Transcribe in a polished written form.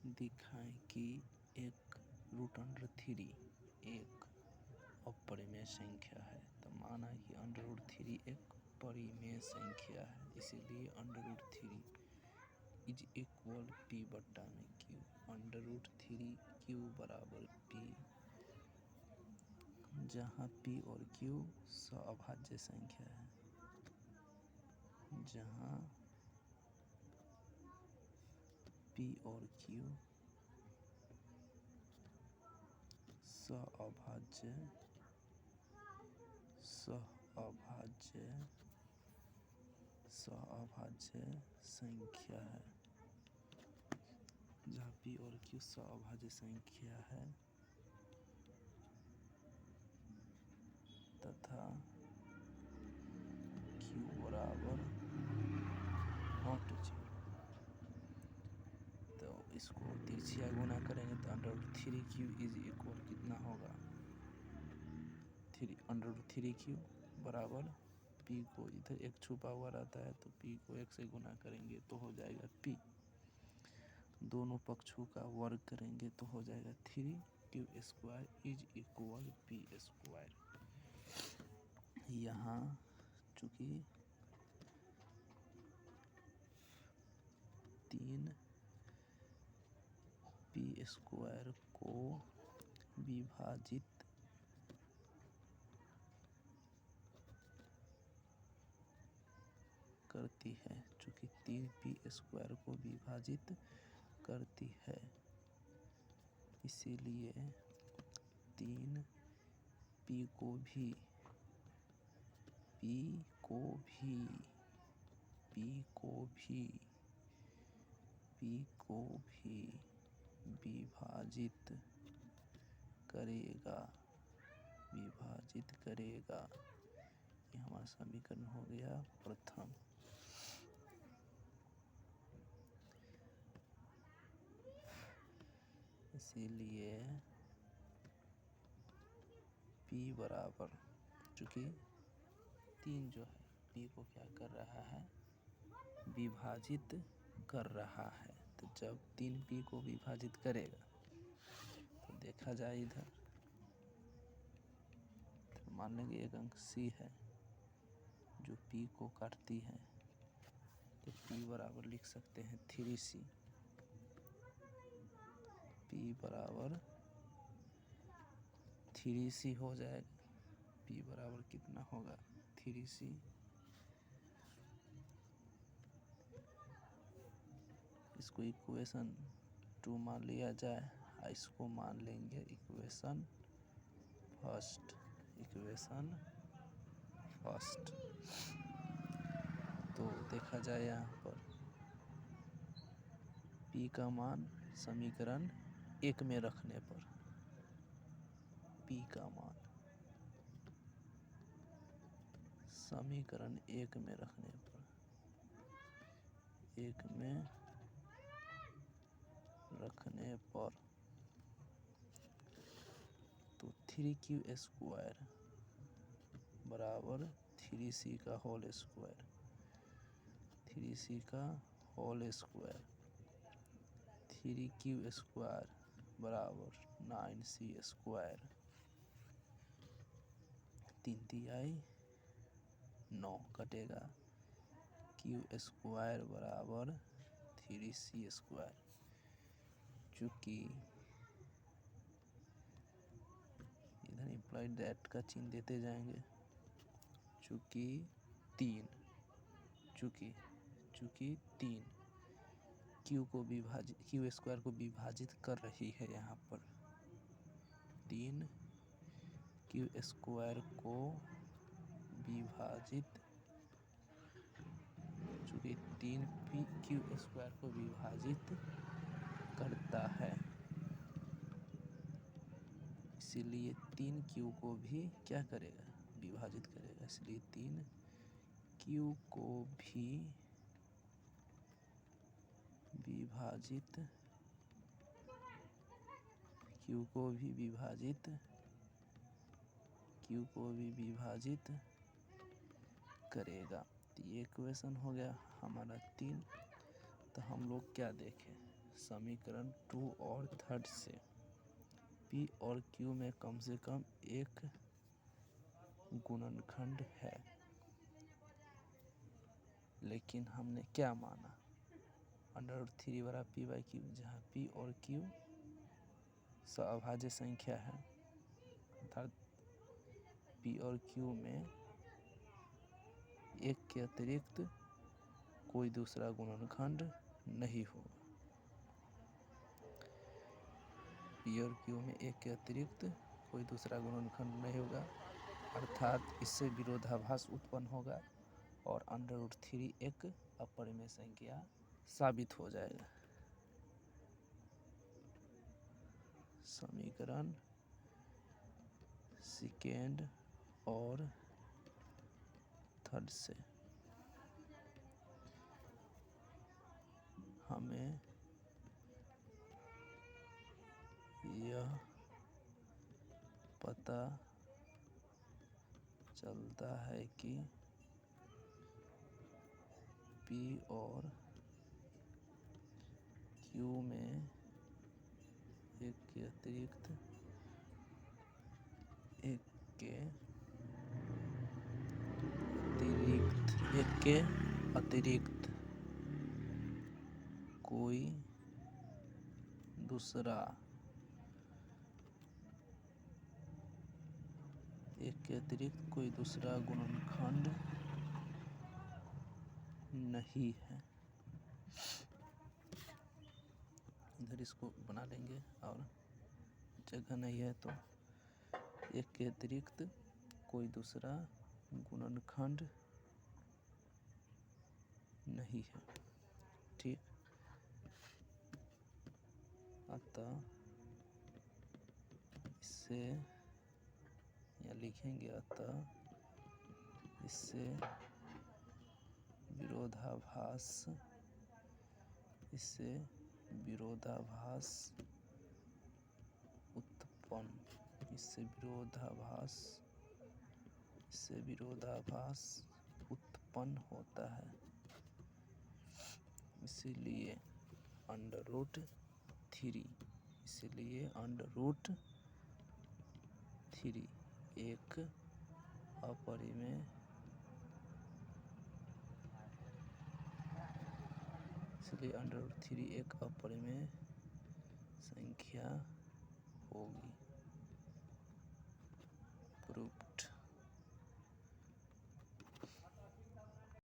दिखाएं कि एक √3 एक अपरिमेय संख्या है। तो माना कि √3 एक परिमेय संख्या है, इसीलिए √3 इज इक्वल P बट्टा में Q। √3 Q बराबर P, जहाँ P और Q सअभाज्य संख्या है। जहाँ P और Q सअभाज्य संख्या है। जहाँ P और Q सअभाज्य संख्या है तथा Q बराबर ≠0। तो इसको तिरछिया गुना करेंगे तो √3Q इज इक्वल कितना होगा, √3Q बराबर P को इधर एक छुपा हुआ रहता है तो P को 1 से गुना करेंगे तो हो जाएगा P। दोनों पक्षों का वर्ग करेंगे तो हो जाएगा 3Q² इज इक्वल P²। यहाँ चूँकि 3P² को विभाजित करती है, चूँकि 3P² को विभाजित करती है, इसीलिए 3P को भी विभाजित करेगा। ये हमारा समीकरण हो गया प्रथम। इसीलिए P बराबर, चूँकि 3 जो है P को क्या कर रहा है, विभाजित कर रहा है। तो जब 3P को विभाजित करेगा तो देखा जाए इधर, तो मान लेंगे एक अंक C है जो P को काटती है, तो P बराबर लिख सकते हैं 3C। P बराबर 3C हो जाएगा। P बराबर कितना होगा, 3C। इसको इक्वेशन 2 मान लिया जाए, इसको मान लेंगे इक्वेशन फर्स्ट। तो देखा जाए यहाँ पर P का मान समीकरण 1 में रखने पर, P का मान समीकरण 1 में रखने पर, तो 3Q² बराबर 3C का होल स्क्वायर, 3Q² बराबर 9C²। 3 तिहाई 9 कटेगा, Q² बराबर 3C²। चूँकि इधर इम्प्लाइड दैट का चिन्ह देते जाएंगे, चूँकि 3 Q² को विभाजित कर रही है। यहाँ पर 3 Q² को विभाजित, चूँकि 3P Q² को विभाजित करता है, इसीलिए 3Q को भी क्या करेगा, विभाजित करेगा। इसलिए 3Q को भी विभाजित करेगा। तो ये इक्वेशन हो गया हमारा 3। तो हम लोग क्या देखें, समीकरण 2 और 3 से P और Q में कम से कम एक गुणनखंड है, लेकिन हमने क्या माना, √3 बड़ा P/Q, जहाँ P और Q अभाज्य संख्या है, अर्थात P और Q में एक के अतिरिक्त कोई दूसरा गुणनखंड नहीं होगा। P और Q में एक के अतिरिक्त कोई दूसरा गुणनखंड नहीं होगा, अर्थात इससे विरोधाभास उत्पन्न होगा और √3 एक अपरिमेय संख्या साबित हो जाएगा। समीकरण सेकेंड और थर्ड से हमें यह पता चलता है कि P और Q में एक के अतिरिक्त कोई दूसरा गुणनखंड नहीं है। इधर इसको बना लेंगे, और जगह नहीं है तो एक के अतिरिक्त कोई दूसरा गुणनखंड नहीं है। ठीक, अतः इससे या लिखेंगे, अतः इससे विरोधाभास उत्पन्न होता है। इसलिए √3 एक अपरिमेय संख्या होगी।